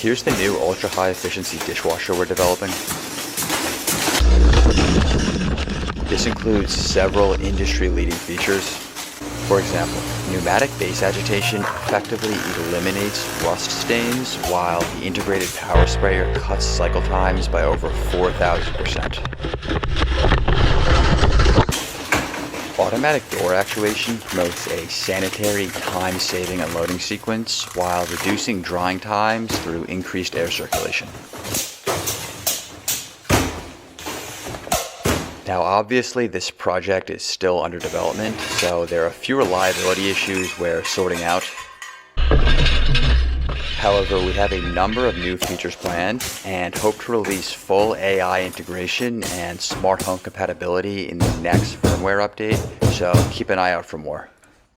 Here's the new ultra high efficiency dishwasher we're developing. This includes several industry leading features. For example, pneumatic base agitation effectively eliminates rust stains, while the integrated power sprayer cuts cycle times by over 4,000%. Automatic door actuation promotes a sanitary, time-saving unloading sequence while reducing drying times through increased air circulation. Now obviously this project is still under development, so there are a few reliability issues we're sorting out. However, we have a number of new features planned and hope to release full AI integration and smart home compatibility in the next firmware update, so keep an eye out for more.